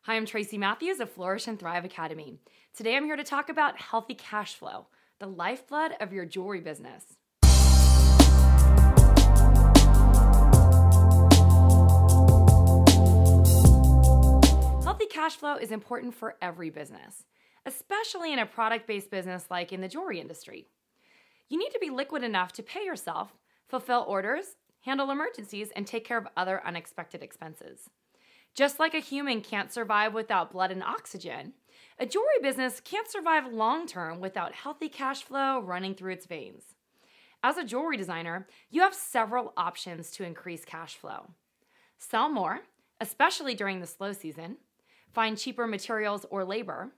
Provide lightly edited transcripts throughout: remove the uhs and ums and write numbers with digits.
Hi, I'm Tracy Matthews of Flourish and Thrive Academy. Today I'm here to talk about healthy cash flow, the lifeblood of your jewelry business. Healthy cash flow is important for every business, especially in a product-based business like in the jewelry industry. You need to be liquid enough to pay yourself, fulfill orders, handle emergencies, and take care of other unexpected expenses. Just like a human can't survive without blood and oxygen, a jewelry business can't survive long-term without healthy cash flow running through its veins. As a jewelry designer, you have several options to increase cash flow. Sell more, especially during the slow season, find cheaper materials or labor,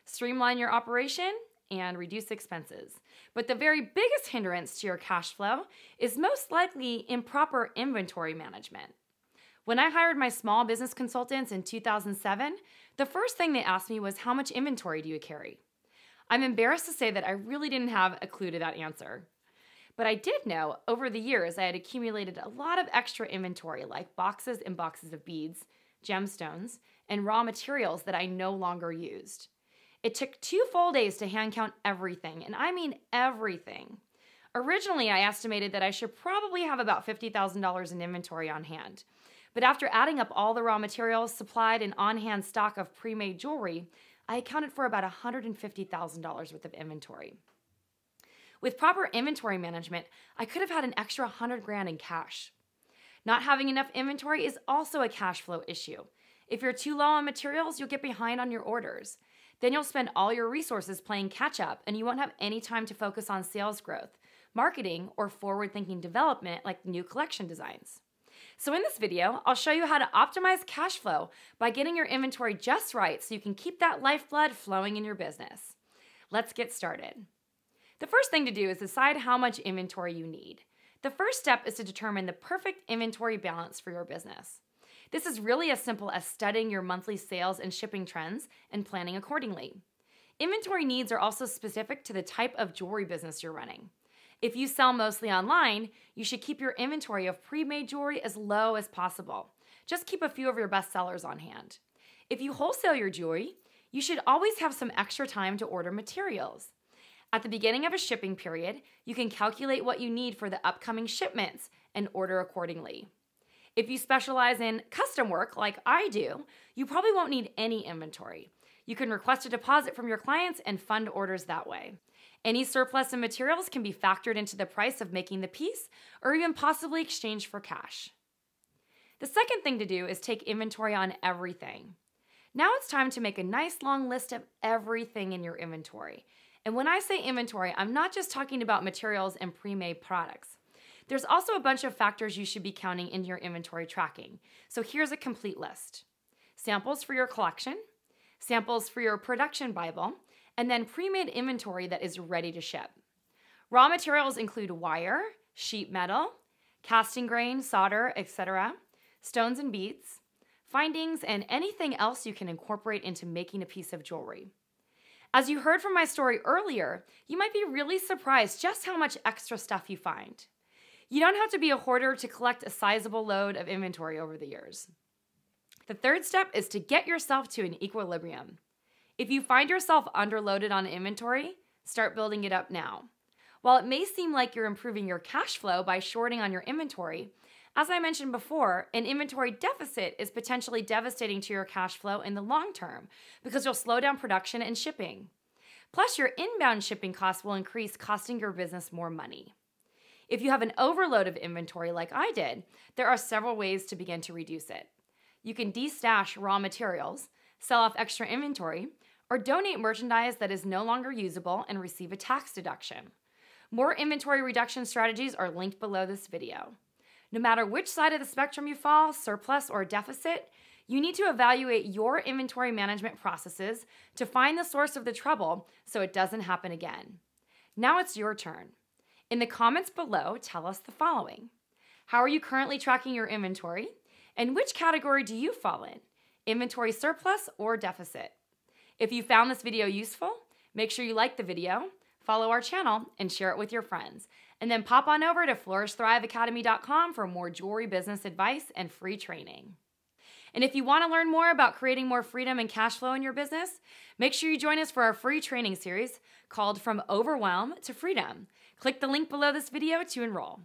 streamline your operation, and reduce expenses. But the very biggest hindrance to your cash flow is most likely improper inventory management. When I hired my small business consultants in 2007, the first thing they asked me was, how much inventory do you carry? I'm embarrassed to say that I really didn't have a clue to that answer. But I did know over the years I had accumulated a lot of extra inventory like boxes and boxes of beads, gemstones, and raw materials that I no longer used. It took 2 full days to hand count everything, and I mean everything. Originally, I estimated that I should probably have about $50,000 in inventory on hand. But after adding up all the raw materials supplied and on-hand stock of pre-made jewelry, I accounted for about $150,000 worth of inventory. With proper inventory management, I could have had an extra $100,000 in cash. Not having enough inventory is also a cash flow issue. If you're too low on materials, you'll get behind on your orders. Then you'll spend all your resources playing catch up and you won't have any time to focus on sales growth, marketing, or forward-thinking development like new collection designs. So in this video, I'll show you how to optimize cash flow by getting your inventory just right so you can keep that lifeblood flowing in your business. Let's get started. The first thing to do is decide how much inventory you need. The first step is to determine the perfect inventory balance for your business. This is really as simple as studying your monthly sales and shipping trends and planning accordingly. Inventory needs are also specific to the type of jewelry business you're running. If you sell mostly online, you should keep your inventory of pre-made jewelry as low as possible. Just keep a few of your best sellers on hand. If you wholesale your jewelry, you should always have some extra time to order materials. At the beginning of a shipping period, you can calculate what you need for the upcoming shipments and order accordingly. If you specialize in custom work like I do, you probably won't need any inventory. You can request a deposit from your clients and fund orders that way. Any surplus in materials can be factored into the price of making the piece or even possibly exchanged for cash. The second thing to do is take inventory on everything. Now it's time to make a nice long list of everything in your inventory. And when I say inventory, I'm not just talking about materials and pre-made products. There's also a bunch of factors you should be counting in your inventory tracking. So here's a complete list. Samples for your collection, samples for your production Bible, and then pre-made inventory that is ready to ship. Raw materials include wire, sheet metal, casting grain, solder, etc., stones and beads, findings, and anything else you can incorporate into making a piece of jewelry. As you heard from my story earlier, you might be really surprised just how much extra stuff you find. You don't have to be a hoarder to collect a sizable load of inventory over the years. The third step is to get yourself to an equilibrium. If you find yourself underloaded on inventory, start building it up now. While it may seem like you're improving your cash flow by shorting on your inventory, as I mentioned before, an inventory deficit is potentially devastating to your cash flow in the long term because you'll slow down production and shipping. Plus, your inbound shipping costs will increase, costing your business more money. If you have an overload of inventory like I did, there are several ways to begin to reduce it. You can de-stash raw materials, sell off extra inventory, or donate merchandise that is no longer usable and receive a tax deduction. More inventory reduction strategies are linked below this video. No matter which side of the spectrum you fall, surplus or deficit, you need to evaluate your inventory management processes to find the source of the trouble so it doesn't happen again. Now it's your turn. In the comments below, tell us the following. How are you currently tracking your inventory? And which category do you fall in? Inventory surplus or deficit? If you found this video useful, make sure you like the video, follow our channel, and share it with your friends. And then pop on over to flourishthriveacademy.com for more jewelry business advice and free training. And if you want to learn more about creating more freedom and cash flow in your business, make sure you join us for our free training series called From Overwhelm to Freedom. Click the link below this video to enroll.